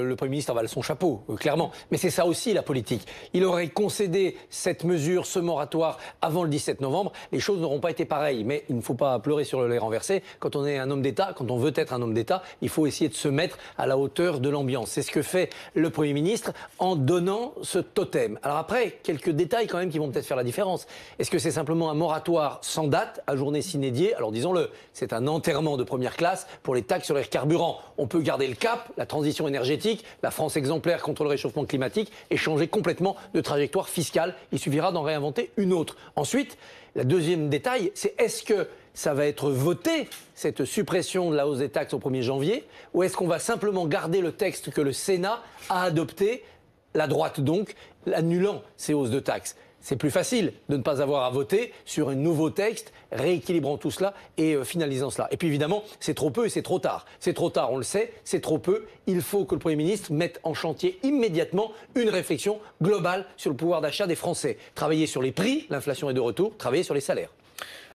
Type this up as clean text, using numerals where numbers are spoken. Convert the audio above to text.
le Premier ministre avale son chapeau, clairement. Mais c'est ça aussi la politique. Il aurait concédé cette mesure, ce moratoire, avant le 17 novembre. Les choses n'auront pas été pareilles. Mais il ne faut pas pleurer sur le lait renversé. Quand on est un homme d'État, quand on veut être un homme d'État, il faut essayer de se mettre à la hauteur de l'ambiance. C'est ce que fait le Premier ministre en donnant ce totem. Alors après, quelques détails quand même qui vont peut-être faire la différence. Est-ce que c'est simplement un moratoire sans date, à journée sine die? Alors disons-le, c'est un enterrement de première classe pour les taxes sur les carburants. On peut garder le cap, la transition énergétique, la France exemplaire contre le réchauffement climatique et changer complètement de trajectoire fiscale. Il suffira d'en réinventer une autre. Ensuite, le deuxième détail, c'est est-ce que ça va être voté, cette suppression de la hausse des taxes au 1er janvier, ou est-ce qu'on va simplement garder le texte que le Sénat a adopté, la droite donc, annulant ces hausses de taxes? C'est plus facile de ne pas avoir à voter sur un nouveau texte, rééquilibrant tout cela et finalisant cela. Et puis évidemment, c'est trop peu et c'est trop tard. C'est trop tard, on le sait, c'est trop peu. Il faut que le Premier ministre mette en chantier immédiatement une réflexion globale sur le pouvoir d'achat des Français. Travailler sur les prix, l'inflation est de retour, travailler sur les salaires.